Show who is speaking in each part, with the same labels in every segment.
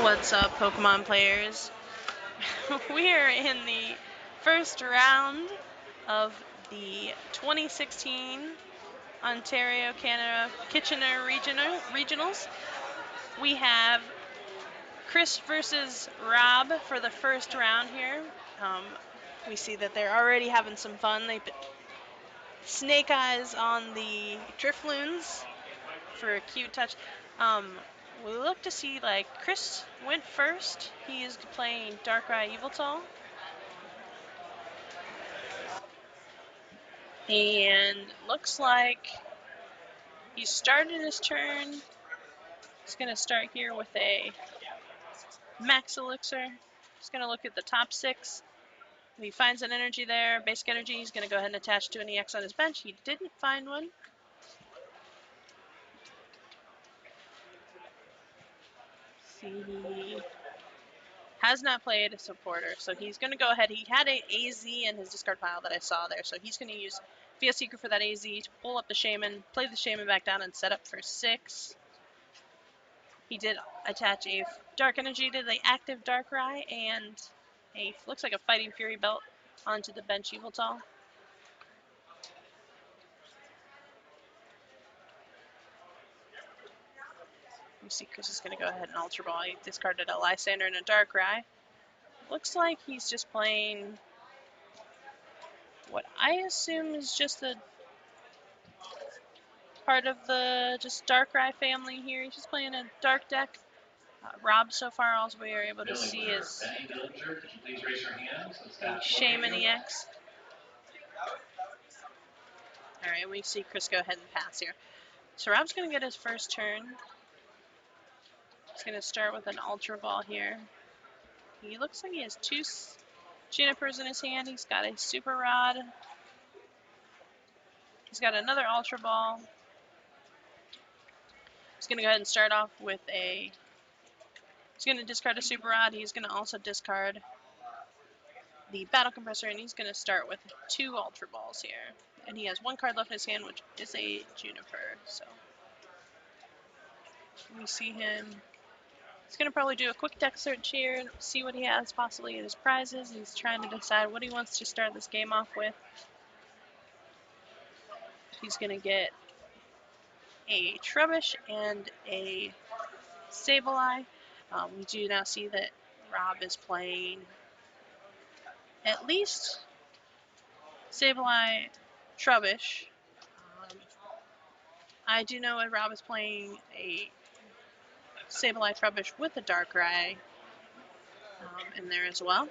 Speaker 1: What's up, Pokemon players? We're in the first round of the 2016 Ontario, Canada Kitchener Regionals. We have Chris versus Rob for the first round here. We see that they're already having some fun. They put Snake Eyes on the Drifloons for a cute touch. We look to see, like, Chris went first. He is playing Darkrai Yveltal. And looks like he started his turn. He's going to start here with a Max Elixir. He's going to look at the top 6. If he finds an energy there, basic energy, he's going to go ahead and attach to an EX on his bench. He didn't find one. He has not played a supporter, so he's going to go ahead. He had an AZ in his discard pile that I saw there, so he's going to use Via Secret for that AZ to pull up the Shaman, play the Shaman back down, and set up for 6. He did attach a Dark Energy to the active Darkrai and a looks like a Fighting Fury belt onto the bench Yveltal. You see Chris is going to go ahead and Ultra Ball. He discarded a Lysander and a Darkrai. Looks like he's just playing what I assume is just a part of the just Darkrai family here. He's just playing a Dark deck. Rob, so far, all we are able to see is a Shaman EX. Alright, we see Chris go ahead and pass here. So Rob's going to get his first turn. He's going to start with an Ultra Ball here. He looks like he has 2 Junipers in his hand. He's got a Super Rod. He's got another Ultra Ball. He's going to go ahead and start off with a... He's going to discard a Super Rod. He's going to also discard the Battle Compressor, and he's going to start with 2 Ultra Balls here. And he has 1 card left in his hand, which is a Juniper. So we see him. He's going to probably do a quick deck search here, see what he has possibly in his prizes. He's trying to decide what he wants to start this game off with. He's going to get a Trubbish and a Sableye. We do now see that Rob is playing at least Sableye, Trubbish. I do know that Rob is playing a Sableye Trubbish with a Darkrai in there as well.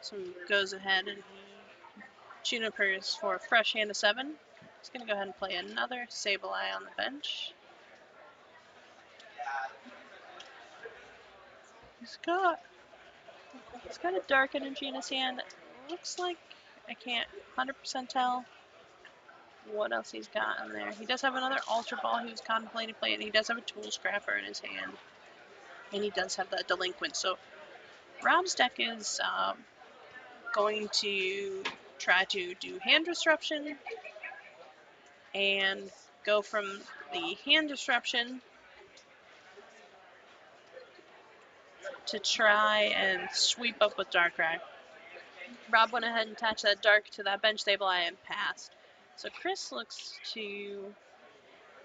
Speaker 1: So he goes ahead and he Junipers for a fresh hand of 7. He's going to go ahead and play another Sableye on the bench. He's got a Dark Energy in his hand. Looks like I can't 100% tell what else he's got in there. He does have another Ultra Ball he was contemplating playing. He does have a Tool Scrapper in his hand. And he does have that Delinquent. So Rob's deck is going to try to do Hand Disruption and go from the Hand Disruption to try and sweep up with Darkrai. Rob went ahead and attached that Dark to that bench Sableye and passed. So Chris looks to...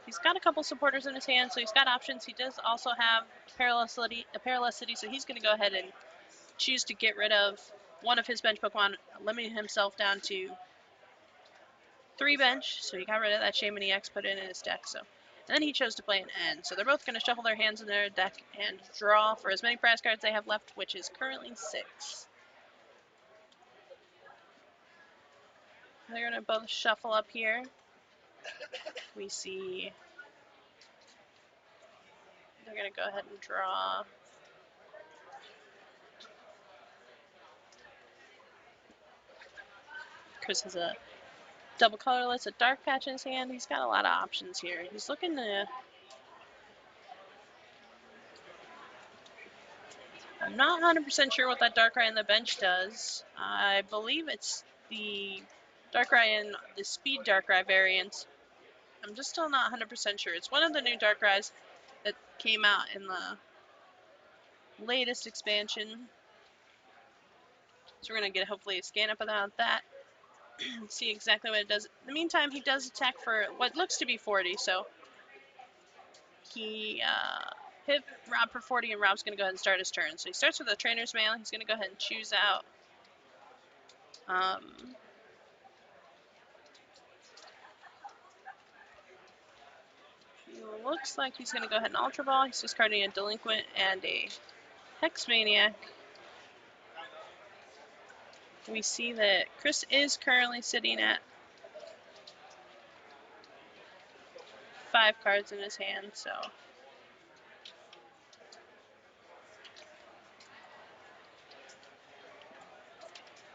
Speaker 1: He's got a couple supporters in his hand, so he's got options. He does also have a Paralycity, so he's going to go ahead and choose to get rid of one of his bench Pokemon, limiting himself down to 3 bench. So he got rid of that Shaman EX, put it in his deck. So, and then he chose to play an N. So they're both going to shuffle their hands in their deck and draw for as many prize cards they have left, which is currently 6. They're going to both shuffle up here. We see they're going to go ahead and draw. Chris has a double colorless, a dark patch in his hand. He's got a lot of options here. He's looking to... I'm not 100% sure what that Darkrai in the bench does. I believe it's the Darkrai in the Speed Darkrai variant. I'm just still not 100% sure. It's one of the new Darkrai's that came out in the latest expansion. So we're going to get hopefully a scan up about that. See exactly what it does. In the meantime, he does attack for what looks to be 40, so he hit Rob for 40, and Rob's going to go ahead and start his turn. So he starts with a Trainer's Mail. He's going to go ahead and choose out looks like he's going to go ahead and Ultra Ball. He's discarding a Delinquent and a Hex Maniac. We see that Chris is currently sitting at 5 cards in his hand, so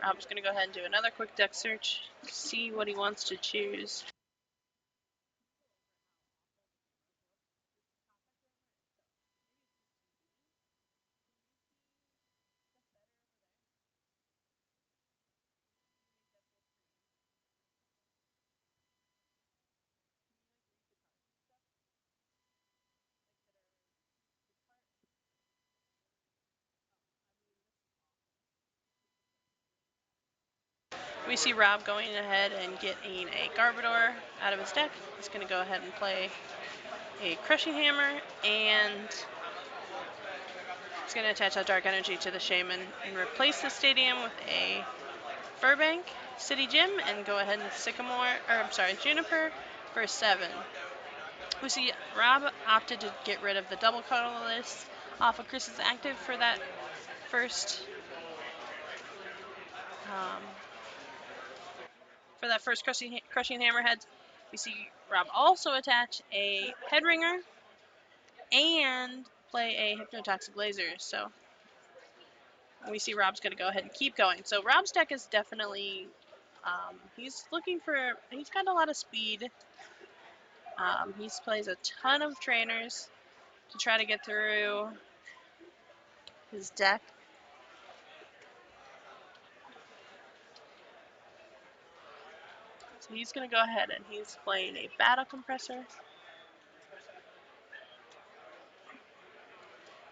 Speaker 1: Rob's going to go ahead and do another quick deck search, see what he wants to choose. We see Rob going ahead and getting a Garbodor out of his deck. He's going to go ahead and play a Crushing Hammer, and he's going to attach that Dark Energy to the Shaman and replace the Stadium with a Furbank City Gym and go ahead and Juniper for 7. We see Rob opted to get rid of the double colorless off of Chris's active for that first crushing hammerheads. We see Rob also attach a head ringer and play a hypnotoxic laser. So we see Rob's going to go ahead and keep going. So Rob's deck is definitely he's got a lot of speed. He plays a ton of trainers to try to get through his deck. So he's going to go ahead and he's playing a Battle Compressor.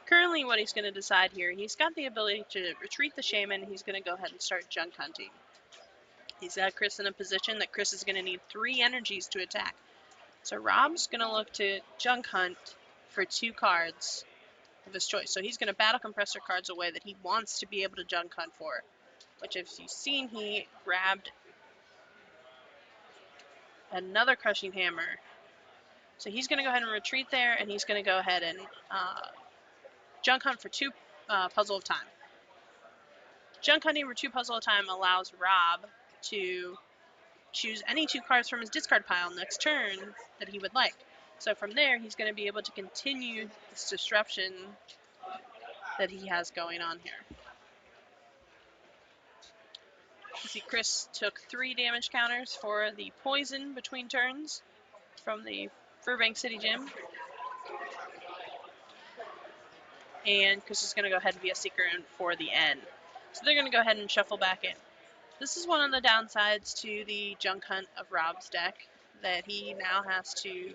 Speaker 1: Currently what he's going to decide here, he's got the ability to retreat the Shaman. He's going to go ahead and start junk hunting. He's got Chris in a position that Chris is going to need 3 energies to attack. So Rob's going to look to junk hunt for 2 cards of his choice. So he's going to Battle Compressor cards away that he wants to be able to junk hunt for. Which, if you've seen, he grabbed another Crushing Hammer. So he's going to go ahead and retreat there, and he's going to go ahead and junk hunt for 2 Puzzle of Time. Junk hunting for 2 Puzzle of Time allows Rob to choose any 2 cards from his discard pile next turn that he would like. So from there, he's going to be able to continue this disruption that he has going on here. You see Chris took 3 damage counters for the poison between turns from the Furbank City Gym. And Chris is going to go ahead and be a Seeker for the end. So they're going to go ahead and shuffle back in. This is one of the downsides to the junk hunt of Rob's deck, that he now has to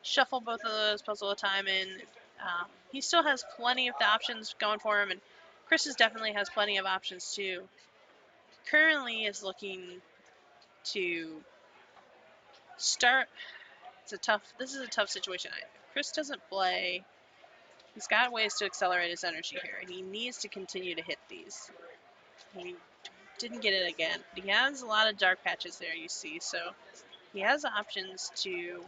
Speaker 1: shuffle both of those Puzzle of Time in. He still has plenty of the options going for him, and Chris definitely has plenty of options too. Currently is looking to start. This is a tough situation. Chris doesn't play. He's got ways to accelerate his energy here, and he needs to continue to hit these. He didn't get it again, but he has a lot of dark patches there, you see, so he has options to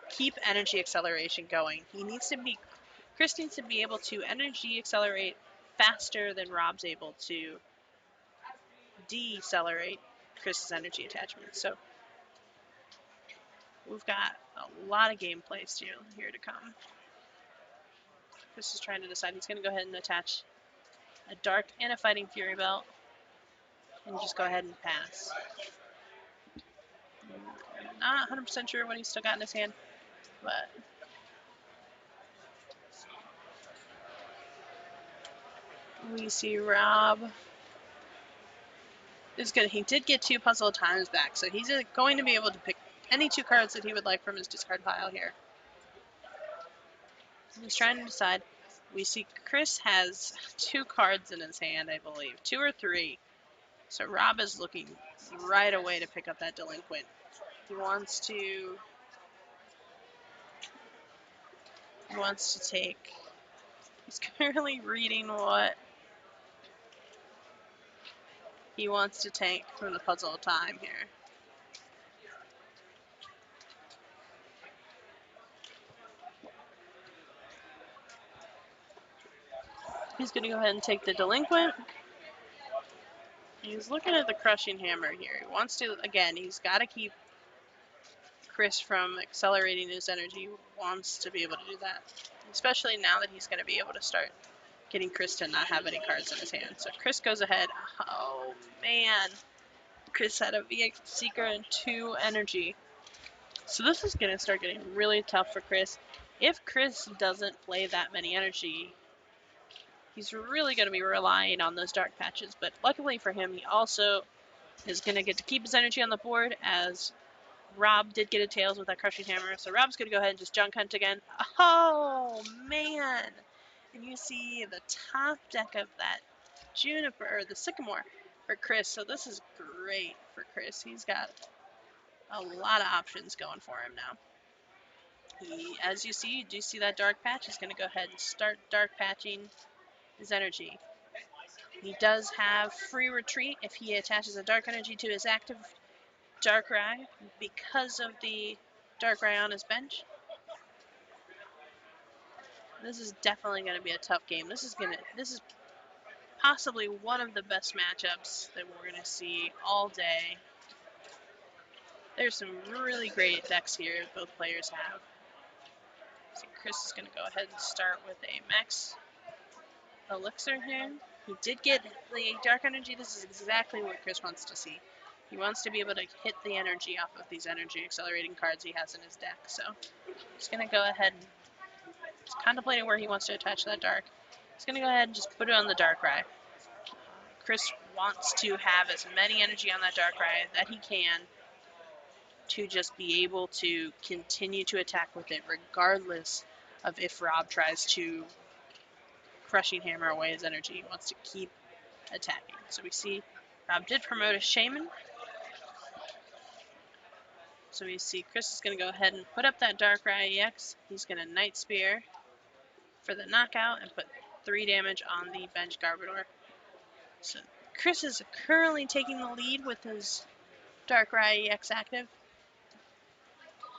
Speaker 1: keep energy acceleration going. Chris needs to be able to energy accelerate faster than Rob's able to decelerate Chris's energy attachment. So we've got a lot of gameplay still here to come. Chris is trying to decide. He's going to go ahead and attach a Dark and a Fighting Fury Belt and just go ahead and pass. Not 100% sure what he's still got in his hand, but we see Rob is good. He did get 2 Puzzle of Times back, so he's going to be able to pick any 2 cards that he would like from his discard pile here. He's trying to decide. We see Chris has 2 cards in his hand, I believe. 2 or 3. So Rob is looking right away to pick up that delinquent. He wants to take. He's currently reading what he wants to take from the puzzle of time here. He's going to go ahead and take the delinquent. He's looking at the crushing hammer here. He wants to, again, he's got to keep Chris from accelerating his energy. He wants to be able to do that, especially now that he's going to be able to start getting Chris to not have any cards in his hand. So Chris goes ahead. Oh, man. Chris had a VX Seeker and 2 energy. So this is going to start getting really tough for Chris. If Chris doesn't play that many energy, he's really going to be relying on those dark patches. But luckily for him, he also is going to get to keep his energy on the board, as Rob did get a tails with that crushing hammer. So Rob's going to go ahead and just junk hunt again. Oh, man. And you see the top deck of that Juniper, or the Sycamore, for Chris. So this is great for Chris. He's got a lot of options going for him now. As you see, do you see that dark patch? He's going to go ahead and start dark patching his energy. He does have free retreat if he attaches a dark energy to his active Darkrai because of the Darkrai on his bench. This is definitely going to be a tough game. This is possibly one of the best matchups that we're going to see all day. There's some really great decks here both players have. So Chris is going to go ahead and start with a max elixir here. He did get the dark energy. This is exactly what Chris wants to see. He wants to be able to hit the energy off of these energy accelerating cards he has in his deck. So he's going to go ahead and he's contemplating where he wants to attach that dark. He's going to go ahead and just put it on the Darkrai. Chris wants to have as many energy on that Darkrai that he can to just be able to continue to attack with it, regardless of if Rob tries to crushing hammer away his energy. He wants to keep attacking. So we see Rob did promote a Shaman. So we see Chris is going to go ahead and put up that Darkrai EX. He's going to Night Spear for the knockout and put 3 damage on the bench Garbodor. So Chris is currently taking the lead with his Darkrai EX active.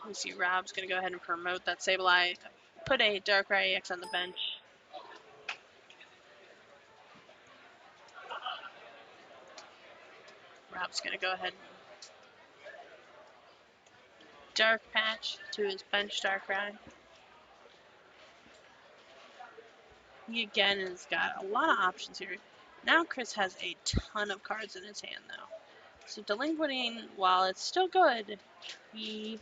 Speaker 1: We see Rob's going to go ahead and promote that Sableye, put a Darkrai EX on the bench. Rob's going to go ahead and Dark Patch to his bench Darkrai. He again has got a lot of options here. Now Chris has a ton of cards in his hand though. So delinquenting, while it's still good, he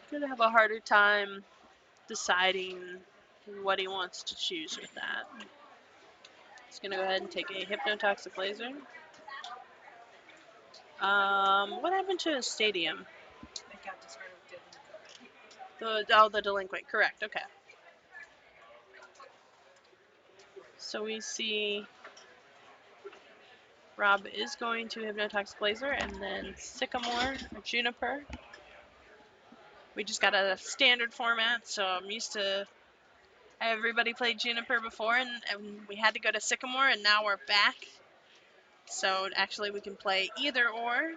Speaker 1: could have a harder time deciding what he wants to choose with that. He's going to go ahead and take a Hypnotoxic Laser. What happened to his Stadium?
Speaker 2: It got discarded with
Speaker 1: The Delinquent, correct, okay. So we see Rob is going to Hypnotoxic Laser, and then Sycamore or Juniper. We just got a standard format, so I'm used to everybody played Juniper before, and we had to go to Sycamore, and now we're back. So actually we can play either or.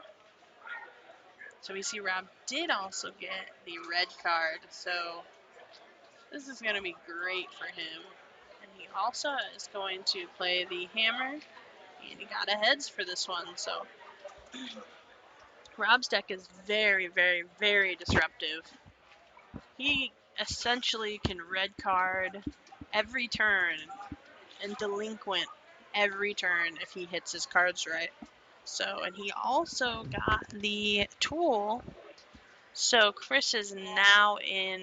Speaker 1: So we see Rob did also get the red card, so this is going to be great for him. And he also is going to play the hammer, and he got a heads for this one, so Rob's deck is very, very, very disruptive. He essentially can red card every turn and delinquent every turn if he hits his cards right. So, and he also got the tool. So Chris is now in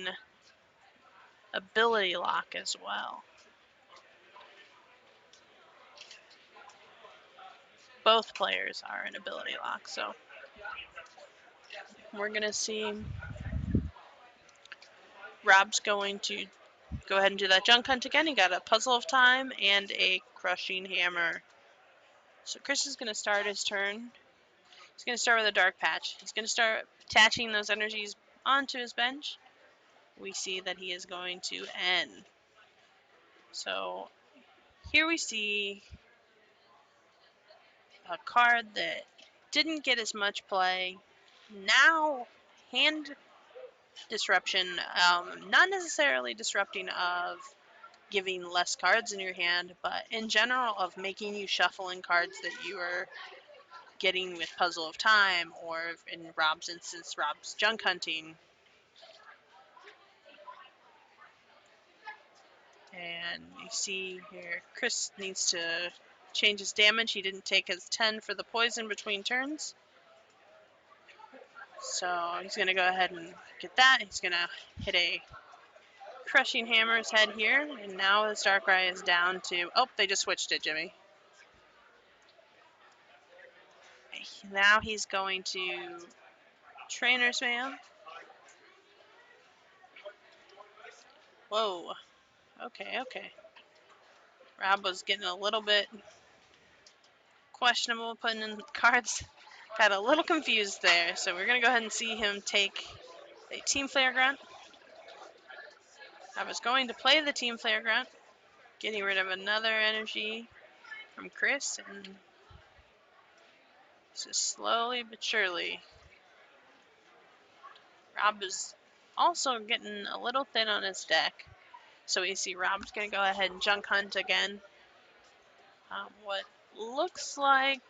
Speaker 1: ability lock as well. Both players are in ability lock, so we're gonna see Rob's going to go ahead and do that junk hunt again. He got a Puzzle of Time and a Crushing Hammer. So Chris is going to start his turn. He's going to start with a Dark Patch. He's going to start attaching those energies onto his bench. We see that he is going to end. So here we see a card that didn't get as much play. Now, hand disruption, not necessarily disrupting of giving less cards in your hand, but in general of making you shuffle in cards that you are getting with Puzzle of Time, or in Rob's instance, Rob's junk hunting. And you see here, Chris needs to change his damage. He didn't take his 10 for the poison between turns. So he's going to go ahead and get that. He's going to hit a Crushing Hammer's head here. And now his Darkrai is down to... Oh, they just switched it, Jimmy. Now he's going to Trainer's Mail. Whoa. Okay, okay. Rob was getting a little bit questionable putting in cards. Got a little confused there. So we're going to go ahead and see him take a Team Flare Grunt. I was going to play the Team Flare Grunt, getting rid of another energy from Chris, and just slowly but surely. Rob is also getting a little thin on his deck. So we see Rob's going to go ahead and junk hunt again. What looks like...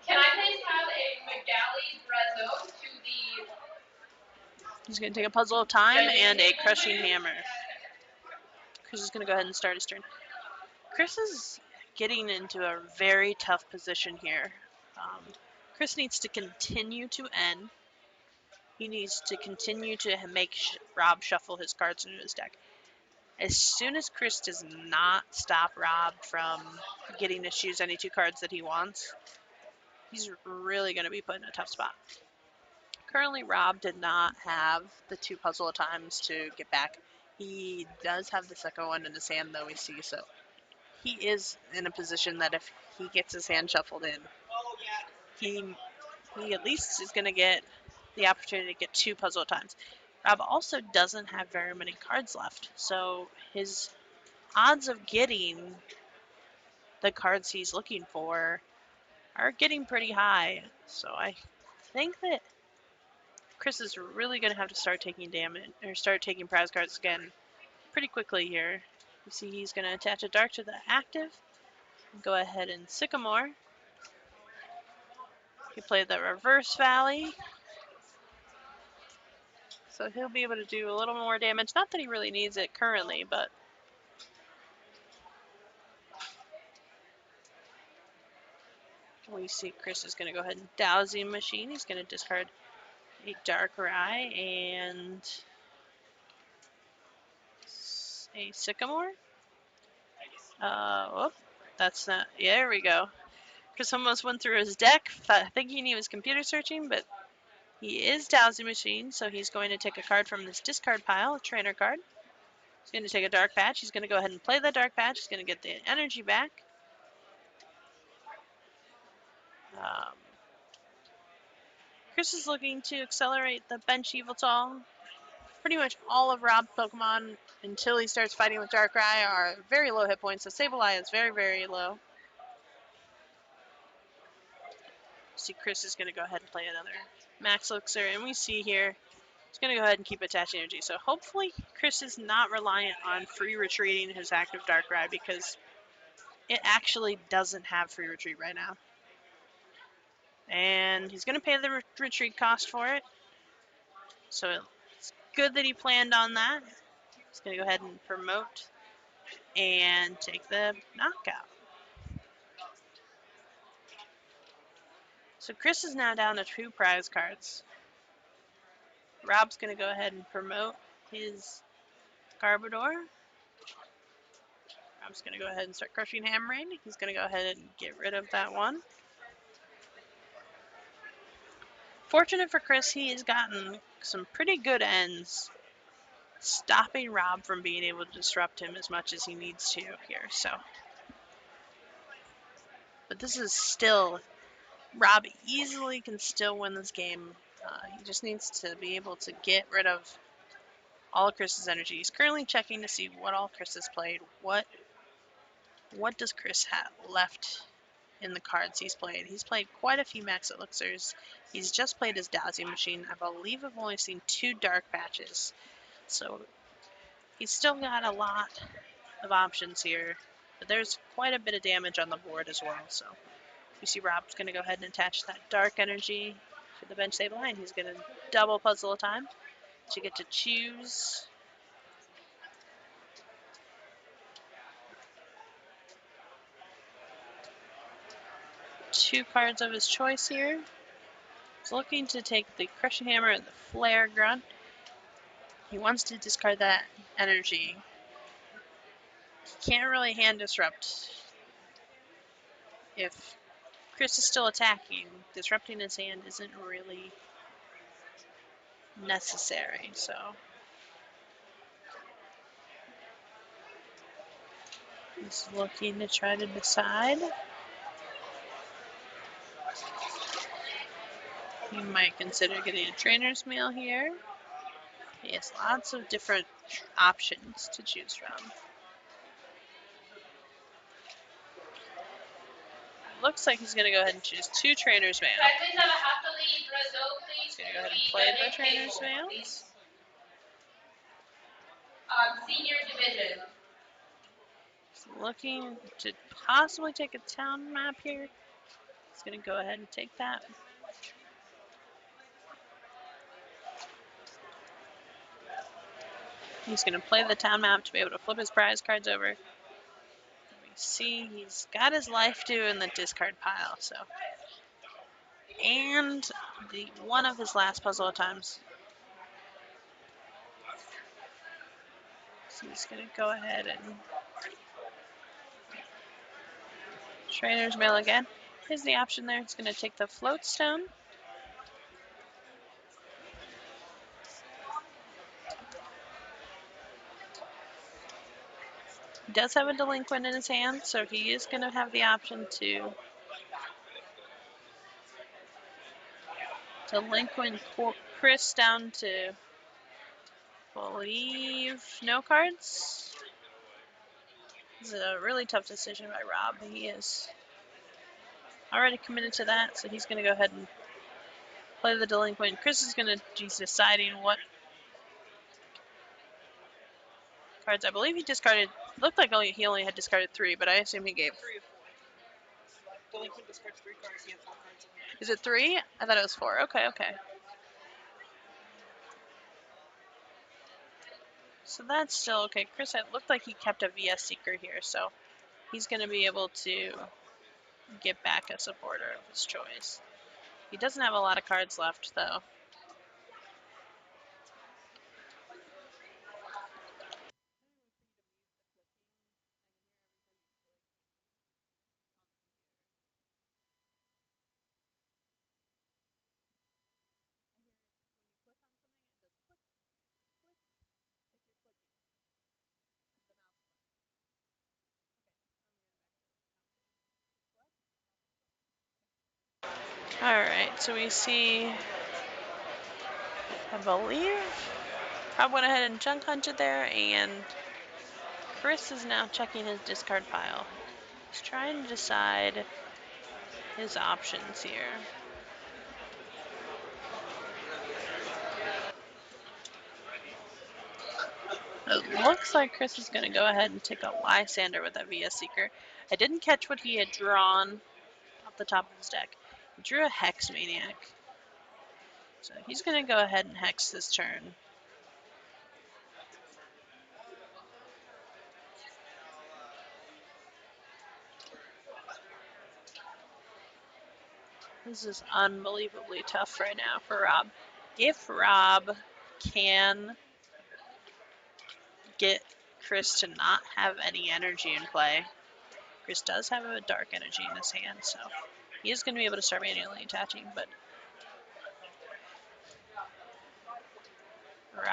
Speaker 3: Can I please have a McGalley Brazzo to the...
Speaker 1: He's going to take a Puzzle of Time and a Crushing Hammer. Chris is going to go ahead and start his turn. Chris is getting into a very tough position here. Chris needs to continue to end. He needs to continue to make Rob shuffle his cards into his deck. As soon as Chris does not stop Rob from getting to choose any two cards that he wants, he's really going to be put in a tough spot. Currently, Rob did not have the two Puzzle of Times to get back. He does have the second one in his hand, though, we see, so he is in a position that if he gets his hand shuffled in, he at least is going to get the opportunity to get two Puzzle Times. Rob also doesn't have very many cards left, so his odds of getting the cards he's looking for are getting pretty high. So I think that Chris is really going to have to start taking damage, or start taking prize cards again pretty quickly here. You see he's going to attach a Dark to the active. Go ahead and Sycamore. He played the Reverse Valley. So he'll be able to do a little more damage. Not that he really needs it currently, but we see Chris is going to go ahead and Dowsing Machine. He's going to discard a Darkrai and a Sycamore. Whoop, that's not, yeah, there we go. Chris almost went through his deck thinking he was computer searching, but he is Dowsing Machine, so he's going to take a card from this discard pile, a trainer card. He's going to take a Dark Patch. He's going to go ahead and play that Dark Patch. He's going to get the energy back. Chris is looking to accelerate the bench Yveltal. Pretty much all of Rob's Pokemon, until he starts fighting with Darkrai, are very low hit points, so Sableye is very, very low. See, Chris is going to go ahead and play another Max Elixir, and we see here he's going to go ahead and keep attaching energy. So hopefully Chris is not reliant on free retreating his active Darkrai, because it actually doesn't have free retreat right now. And he's going to pay the retreat cost for it. So it's good that he planned on that. He's going to go ahead and promote and take the knockout. So Chris is now down to 2 prize cards. Rob's going to go ahead and promote his Garbodor. Rob's going to go ahead and start Crushing Hammering. He's going to go ahead and get rid of that one. Fortunate for Chris, he has gotten some pretty good ends, stopping Rob from being able to disrupt him as much as he needs to here. So, but this is still, Rob easily can still win this game. He just needs to be able to get rid of all of Chris's energy. He's currently checking to see what all Chris has played. What does Chris have left in the cards he's played? He's played quite a few Max Elixirs. He's just played his Dowsing Machine. I believe I've only seen 2 Dark Patches. So he's still got a lot of options here. But there's quite a bit of damage on the board as well. So you see Rob's going to go ahead and attach that Dark Energy to the bench save line. He's going to double Puzzle of Time to get to choose 2 cards of his choice here. He's looking to take the Crushing Hammer and the Flare Grunt. He wants to discard that energy. He can't really hand disrupt. If Chris is still attacking, disrupting his hand isn't really necessary. So he's looking to try to decide. He might consider getting a trainer's mail here. He has lots of different options to choose from. Looks like he's going to go ahead and choose 2 trainer's mail.
Speaker 3: Can I please have a Hathaway Brazil, please?
Speaker 1: He's going to go ahead and play the trainer's mail.
Speaker 3: Senior division.
Speaker 1: He's looking to possibly take a town map here. He's going to go ahead and take that. He's going to play the town map to be able to flip his prize cards over. We see he's got his life due in the discard pile, so. And one of his last puzzle times. So he's going to go ahead and trainer's mail again. Here's the option there. He's going to take the float stone. He does have a delinquent in his hand, so he is going to have the option to delinquent Chris down to, I believe, no cards. This is a really tough decision by Rob. He is already committed to that, so he's going to go ahead and play the delinquent. Chris is going to, he's deciding what cards. I believe he discarded, looked like he only had discarded 3, but I assume he gave.
Speaker 2: 3 of 4. Delinquent discards 3 cards. He has 4 cards.
Speaker 1: Is it 3? I thought it was 4. Okay, okay. So that's still okay. Chris, it looked like he kept a VS Seeker here, so he's going to be able to get back a supporter of his choice. He doesn't have a lot of cards left, though. Alright, so we see, I believe, Rob went ahead and junk hunted there, and Chris is now checking his discard pile. He's trying to decide his options here. It looks like Chris is going to go ahead and take a Lysander with that VS Seeker. I didn't catch what he had drawn off the top of his deck. He drew a Hex Maniac. So he's going to go ahead and Hex this turn. This is unbelievably tough right now for Rob. If Rob can get Chris to not have any energy in play, Chris does have a dark energy in his hand, so he is going to be able to start manually attaching, but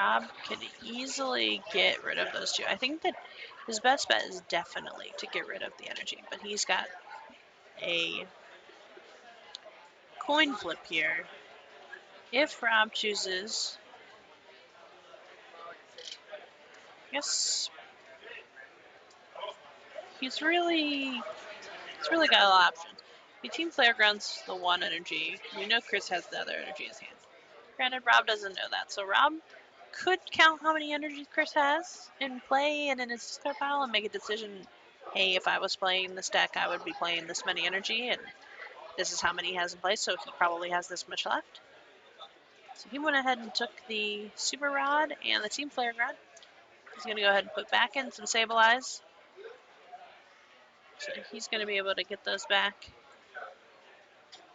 Speaker 1: Rob could easily get rid of those two. I think that his best bet is definitely to get rid of the energy, but he's got a coin flip here. If Rob chooses, I guess he's really got a lot of options. Team Flare Ground's the one energy. We know Chris has the other energy in his hand. Granted, Rob doesn't know that, so Rob could count how many energies Chris has in play and in his discard pile and make a decision. Hey, if I was playing this deck, I would be playing this many energy, and this is how many he has in play, so he probably has this much left. So he went ahead and took the Super Rod and the Team Flare Rod. He's going to go ahead and put back in some Sableyes. So he's going to be able to get those back.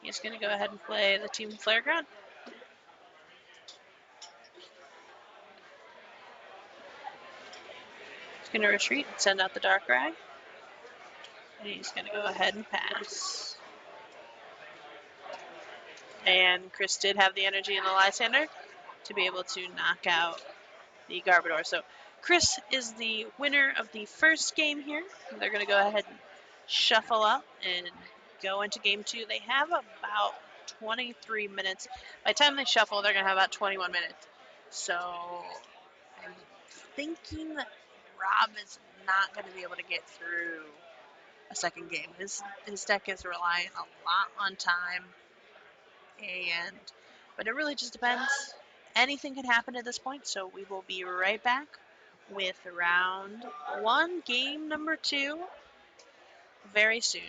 Speaker 1: He's going to go ahead and play the Team Flare Ground. He's going to retreat and send out the Dark Rag. And he's going to go ahead and pass. And Chris did have the energy in the Lysander to be able to knock out the Garbodor. So Chris is the winner of the first game here. They're going to go ahead and shuffle up and go into game two. They have about 23 minutes. By the time they shuffle, they're going to have about 21 minutes. So I'm thinking that Rob is not going to be able to get through a second game. His deck is relying a lot on time, but it really just depends. Anything can happen at this point, so we will be right back with round one, game number 2, very soon.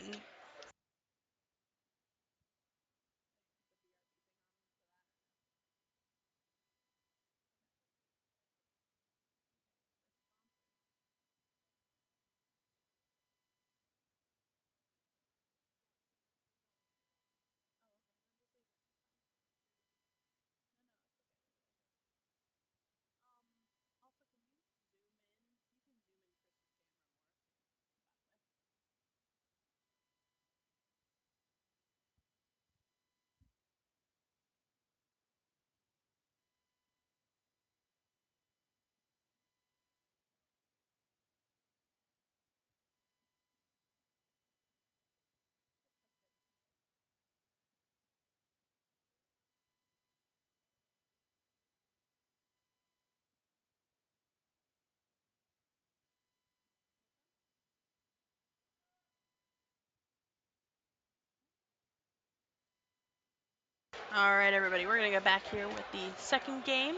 Speaker 1: All right, everybody, we're going to go back here with the second game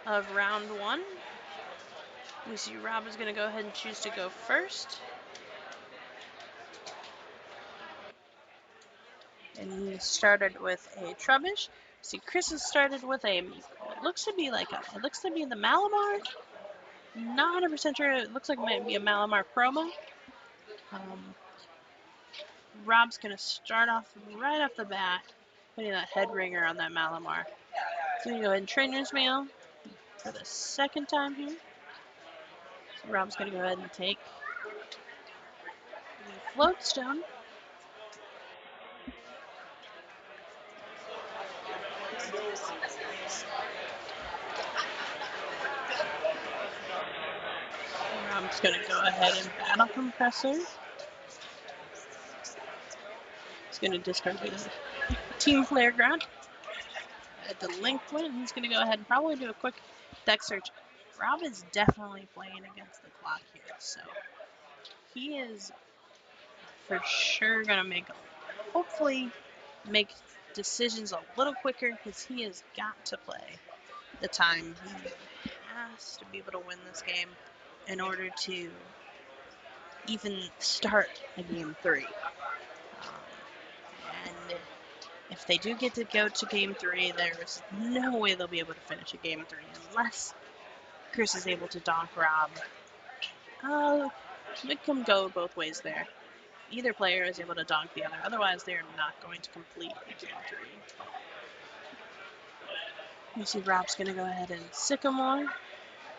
Speaker 1: of round 1. We see Rob is going to go ahead and choose to go first. And he started with a Trubbish. See, Chris has started with it looks to be the Malamar. Not 100% sure. It looks like it might be a Malamar promo. Rob's going to start off right off the bat, putting that head ringer on that Malamar. He's going to go ahead and Trainer's Mail for the second time here. So Rob's going to go ahead and take the Floatstone. Rob's going to go ahead and Battle Compressor. He's going to discard the Team Flare Ground. A Delinquent. He's going to go ahead and probably do a quick deck search. Rob is definitely playing against the clock here, so he is for sure going to hopefully make decisions a little quicker because he has got to play the time. He has to be able to win this game in order to even start a game 3. And if they do get to go to game 3, there's no way they'll be able to finish a game 3 unless Chris is able to donk Rob. It can go both ways there. Either player is able to donk the other, otherwise they're not going to complete game 3. You see Rob's going to go ahead and Sycamore,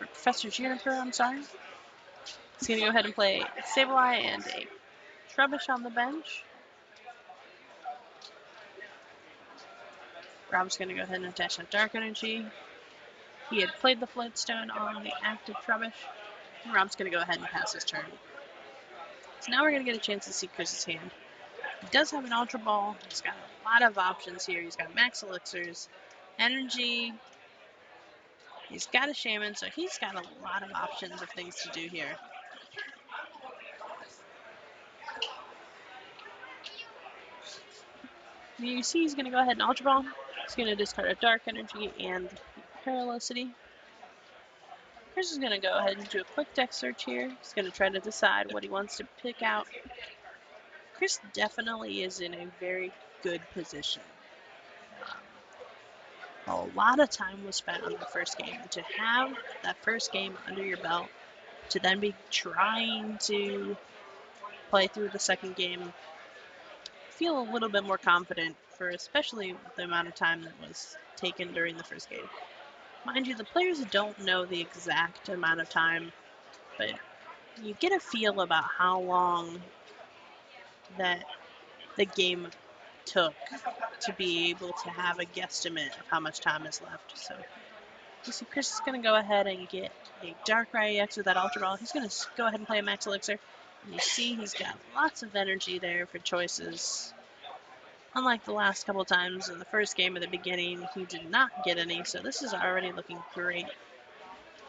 Speaker 1: or Professor Juniper, I'm sorry. He's going to go ahead and play Sableye and a Trubbish on the bench. Rob's going to go ahead and attach that Dark Energy. He had played the Floodstone on the active Trubbish. And Rob's going to go ahead and pass his turn. So now we're going to get a chance to see Chris's hand. He does have an Ultra Ball. He's got a lot of options here. He's got Max Elixirs, Energy. He's got a Shaman, so he's got a lot of options of things to do here. You see he's going to go ahead and Ultra Ball. He's going to discard a Dark Energy and Perilicity. Chris is going to go ahead and do a quick deck search here. He's going to try to decide what he wants to pick out. Chris definitely is in a very good position. A lot of time was spent on the first game. And to have that first game under your belt, to then be trying to play through the second game, feel a little bit more confident for especially the amount of time that was taken during the first game. Mind you, the players don't know the exact amount of time, but you get a feel about how long that the game took to be able to have a guesstimate of how much time is left. So you see Chris is going to go ahead and get a Darkrai EX with that Ultra Ball. He's going to go ahead and play a Max Elixir. And you see he's got lots of energy there for choices. Unlike the last couple times in the first game at the beginning, he did not get any, so this is already looking great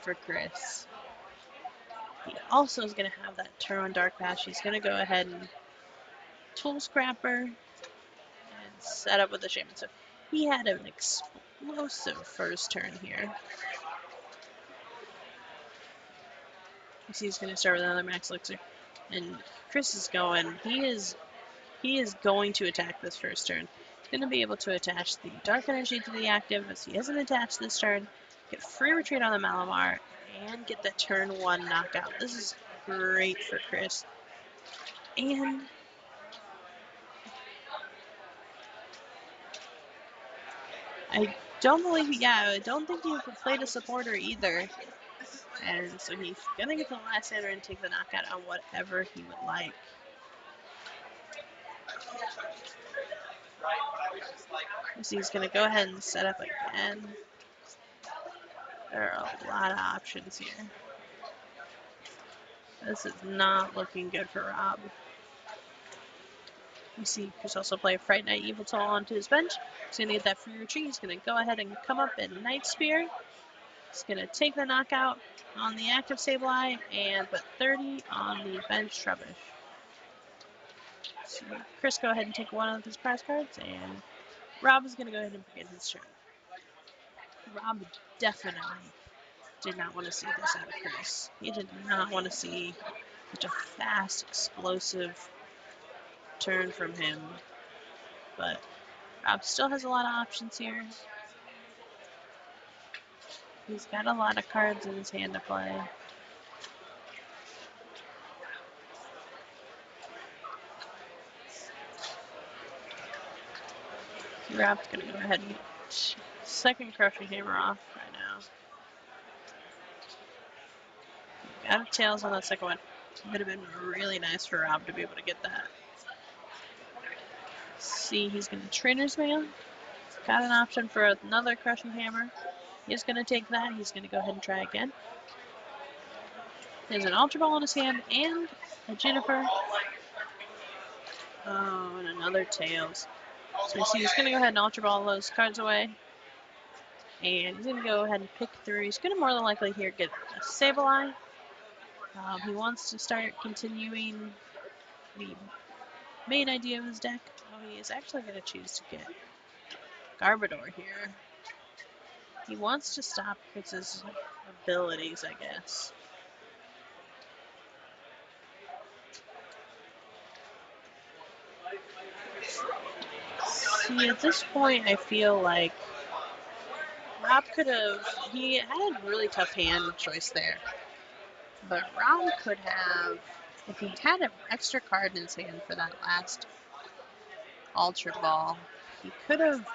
Speaker 1: for Chris. He also is going to have that turn on Dark Patch. He's going to go ahead and Tool Scrapper and set up with the Shaman. So he had an explosive first turn here. You see he's going to start with another Max Elixir. And Chris is going, he is going to attack this first turn. He's going to be able to attach the Dark Energy to the active as he hasn't attached this turn. Get free retreat on the Malamar and get that turn 1 knockout. This is great for Chris. And I don't think he played a supporter either. And so he's going to get the Lysander and take the knockout on whatever he would like. So he's going to go ahead and set up again. There are a lot of options here. This is not looking good for Rob. You see Chris also play Fright Night Evil Toll onto his bench. He's going to get that free retreat. He's going to go ahead and come up and Night Spear. He's going to take the knockout on the active Sableye and put 30 on the bench Trubbish. So Chris go ahead and take one of his prize cards, and Rob is going to go ahead and begin his turn. Rob definitely did not want to see this out of Chris. He did not want to see such a fast, explosive turn from him. But Rob still has a lot of options here. He's got a lot of cards in his hand to play. Rob's going to go ahead and get second Crushing Hammer off right now. Got a Tails on that second one. Would have been really nice for Rob to be able to get that. See, he's going to Trainer's Mail. Got an option for another Crushing Hammer. He's going to take that. He's going to go ahead and try again. There's an Ultra Ball in his hand and a Juniper. Oh, and another Tails. So you see he's going to go ahead and Ultra Ball those cards away. And he's going to go ahead and pick through. He's going to more than likely here get a Sableye. He wants to start continuing the main idea of his deck. Oh, he is actually going to choose to get Garbodor here. He wants to stop Fritz's abilities, I guess. See, at this point, I feel like Rob could have, he had a really tough hand choice there. But Rob could have, if he had an extra card in his hand for that last Ultra Ball, he could have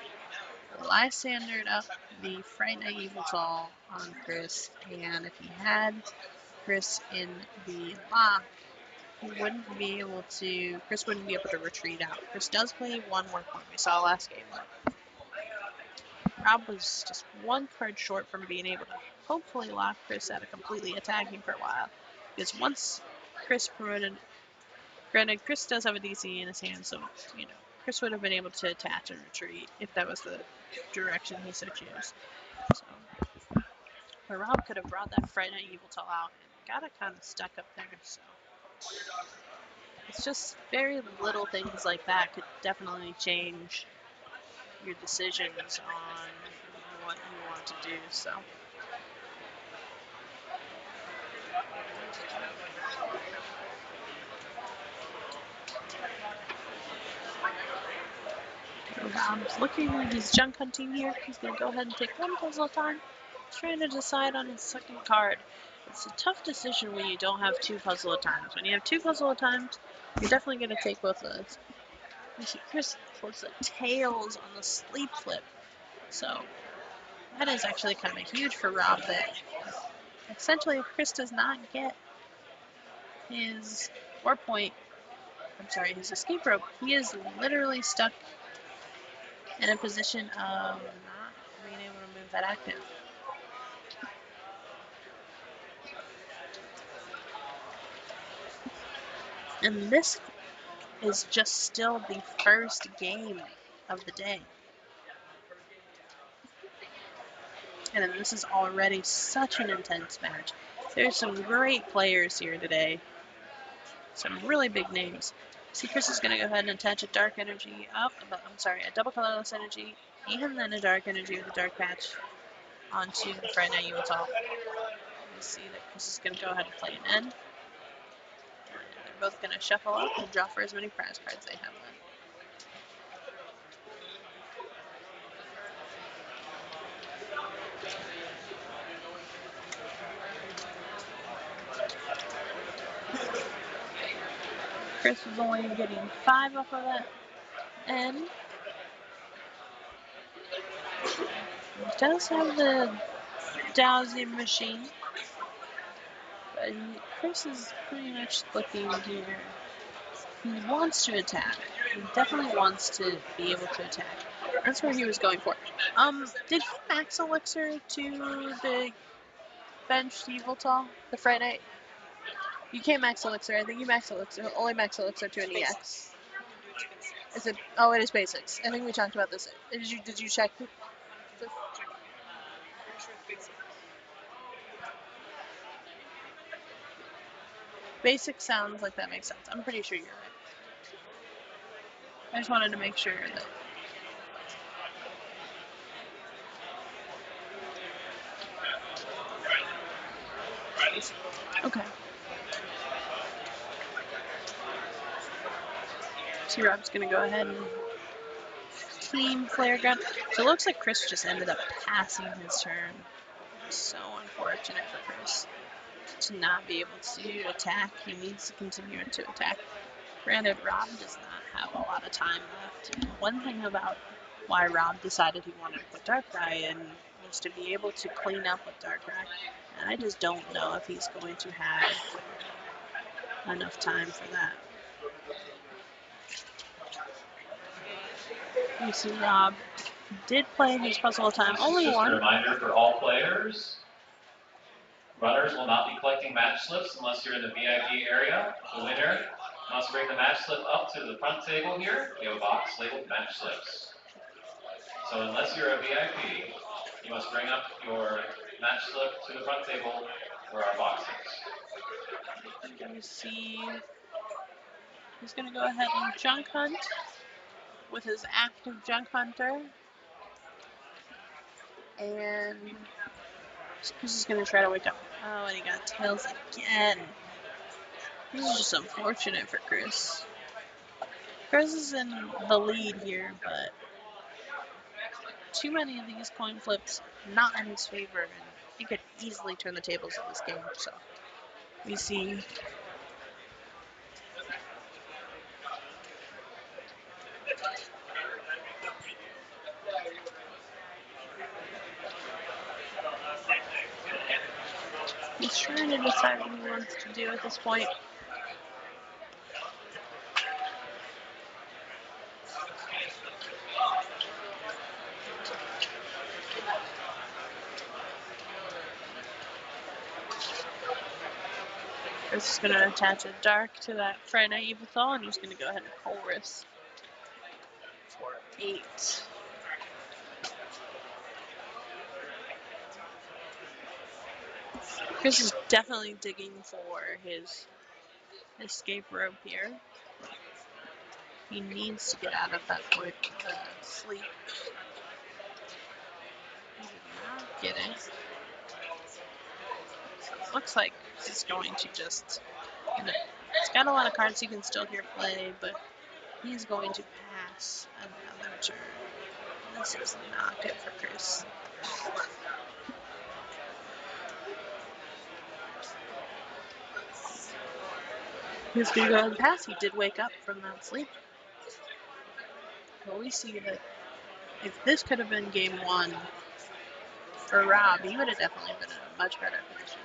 Speaker 1: Lysandered up the Fright Night Evil Toll on Chris, and if he had Chris in the lock, Chris wouldn't be able to retreat out. Chris does play one more point we saw last game. Rob was just one card short from being able to hopefully lock Chris out of completely attacking for a while. Because once Chris promoted, granted, Chris does have a DC in his hand, so, you know, Chris would have been able to attach and retreat if that was the direction he so chose. So, but Rob could have brought that Friday Night Evil Tall out and got it kind of stuck up there. So it's just very little things like that could definitely change your decisions on what you want to do. So. Rob's looking like he's junk hunting here. He's going to go ahead and take one puzzle at a time. He's trying to decide on his second card. It's a tough decision when you don't have two puzzle at times. When you have two puzzle at times, you're definitely going to take both of those. You see Chris pulls the tails on the sleep flip. So that is actually kind of huge for Rob that essentially if Chris does not get his his escape rope, he is literally stuck in a position of not being able to move that active. And this is just still the first game of the day. And then this is already such an intense match. There's some great players here today. Some really big names. See, Chris is going to go ahead and attach a dark energy a double colorless energy, and then a dark energy with a dark patch onto the Friday Night Evil Tall. You see that Chris is going to go ahead and play an end. They're both going to shuffle up and draw for as many prize cards they have left. Chris was only getting 5 off of that end. He does have the dowsing machine, but Chris is pretty much looking here. He wants to attack. He definitely wants to be able to attack. That's where he was going for. Did he max elixir to the bench Evil Tall? The Friday? You can't max elixir. I think you max elixir. Only max elixir to an EX. Is it? Oh, it is basics. I think we talked about this. Did you check? Basic sounds like that makes sense. I'm pretty sure you're right. I just wanted to make sure that. Okay. See, Rob's gonna go ahead and team flare gun. So it looks like Chris just ended up passing his turn. So unfortunate for Chris to not be able to attack. He needs to continue to attack. Granted, Rob does not have a lot of time left. One thing about why Rob decided he wanted to put Darkrai in was to be able to clean up with Darkrai. And I just don't know if he's going to have enough time for that. You see Rob did play his puzzle time, only
Speaker 4: just
Speaker 1: one.
Speaker 4: a reminder for all players. Runners will not be collecting match slips unless you're in the VIP area. The winner must bring the match slip up to the front table here. We have a box labeled match slips. So unless you're a VIP, you must bring up your match slip to the front table where our box is.
Speaker 1: You see, he's going to go ahead and junk hunt with his active junk hunter. And Chris is going to try to wake up. Oh, and he got tails again. This is just unfortunate for Chris. Chris is in the lead here, but too many of these coin flips not in his favor, and he could easily turn the tables of this game. So we see he's trying to decide what he wants to do at this point. Chris is going to attach a dark to that Friday Evathol, and he's going to go ahead and chorus for 8. Chris is definitely digging for his escape rope here. He needs to get out of that quick sleep. He did not get it. So it looks like he's going to just... It's got a lot of cards he can still here play, but he's going to pass another turn. This is not good for Chris. He's going to go ahead and pass. He did wake up from that sleep. But we see that if this could have been game 1 for Rob, he would have definitely been in a much better position.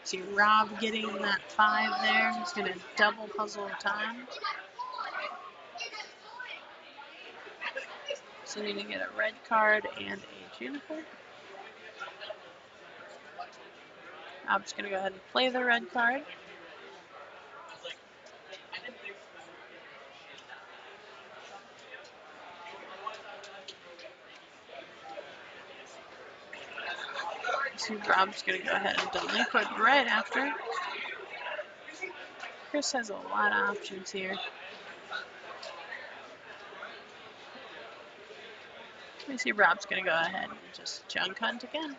Speaker 1: See Rob getting that 5 there. He's going to double puzzle time. So you're going to get a red card and a Juniper. Rob's going to go ahead and play the red card. See Rob's going to go ahead and delete put right after. Chris has a lot of options here. We see Rob's going to go ahead and just junk hunt again.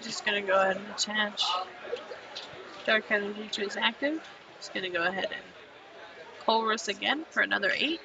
Speaker 1: Just going to go ahead and attach Dark Energy to his active. He's going to go ahead and chorus again for another 8.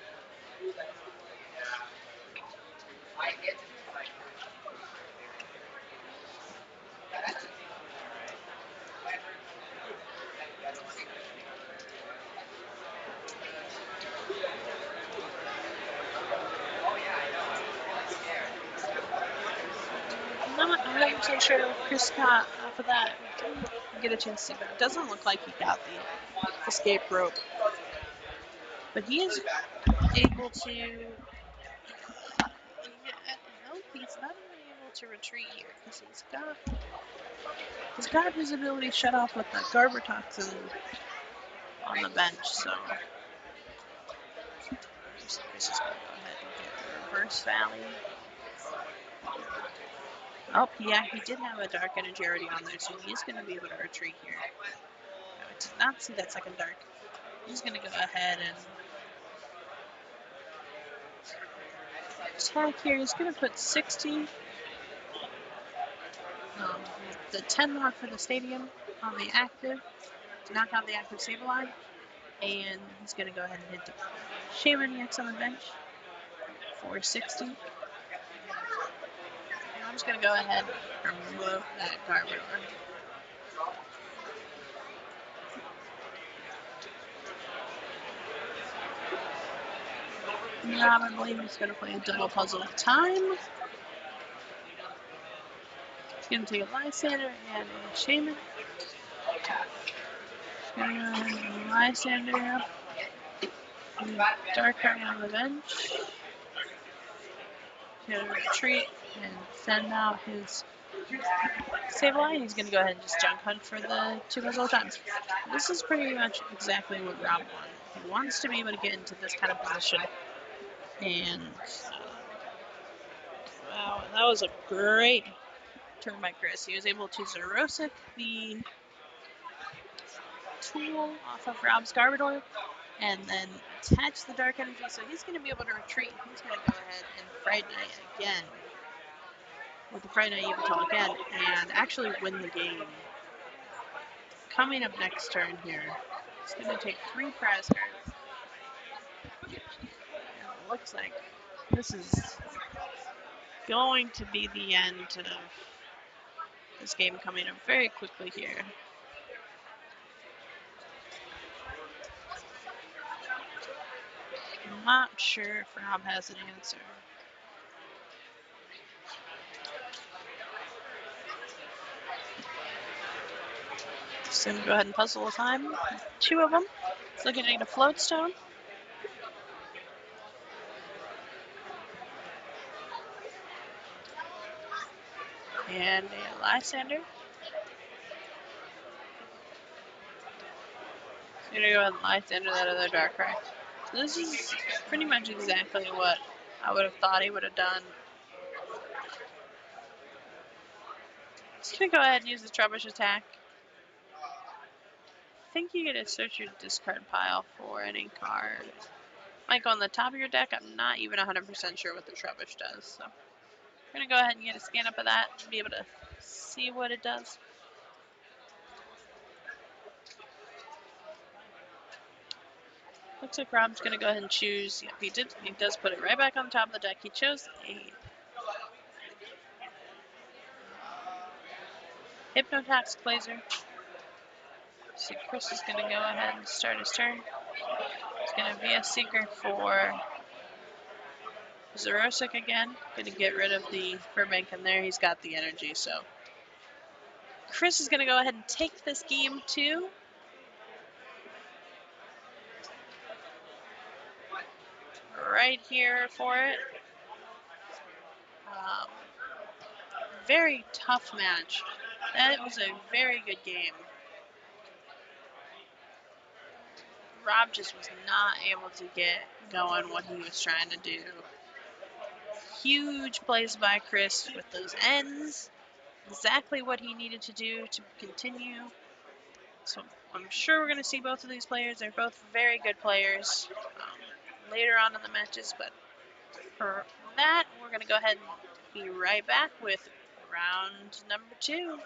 Speaker 1: I'm not 100% sure if Chris got off of that. Didn't get a chance to see, but it doesn't look like he got the escape rope. But he is able to... Nope, he's not even able to retreat here because he's got his ability shut off with the Garber Toxin on the bench, so Chris is going to go ahead and get the reverse Valley. Oh, yeah, he did have a Dark Energy already on there, so he's going to be able to retreat here. No, I did not see that second Dark. He's going to go ahead and attack here. He's going to put 60, the 10 mark for the stadium on the active to knock out the active Sableye. And he's going to go ahead and hit the Shaman X on the bench for 60. And I'm just going to go ahead and remove that Garbodor. Rob, I believe he's going to play a double puzzle at a time. He's going to take a Lysander and a Shaman. He's going to go ahead and Lysander up. Dark card on the bench. He's going to retreat and send out his Sableye. He's going to go ahead and just junk hunt for the 2 puzzle times. This is pretty much exactly what Rob wanted. He wants to be able to get into this kind of position. And wow, that was a great turn by Chris. He was able to Zerosic the tool off of Rob's Garbodor and then attach the Dark Energy, so he's going to be able to retreat. He's going to go ahead and Fright Night again with the Fright Night Evital again and actually win the game. Coming up next turn here, he's going to take 3 prize cards. And it looks like this is going to be the end of this game coming up very quickly here. I'm not sure if Rob has an answer. Just gonna go ahead and puzzle with time. 2 of them. He's looking to get a float stone. And a Lysander. I'm gonna go ahead and Lysander that other Darkrai. So this is pretty much exactly what I would have thought he would have done. Just gonna go ahead and use the Trubbish attack. I think you get to search your discard pile for any card. Might go on the top of your deck. I'm not even 100% sure what the Trubbish does. So I'm gonna go ahead and get a scan up of that and be able to see what it does. Looks like Rob's gonna go ahead and choose. Yep, he did. He does put it right back on top of the deck. He chose a Hypnotax Blazer. So Chris is gonna go ahead and start his turn. He's gonna VS Seeker for Zerosic again. Gonna get rid of the Burbank in there. He's got the energy, so Chris is gonna go ahead and take this game too. Right here for it. Um, very tough match. That was a very good game. Rob just was not able to get going what he was trying to do. Huge plays by Chris with those ends. Exactly what he needed to do to continue. So I'm sure we're going to see both of these players. They're both very good players later on in the matches. But for that, we're going to go ahead and be right back with round number 2.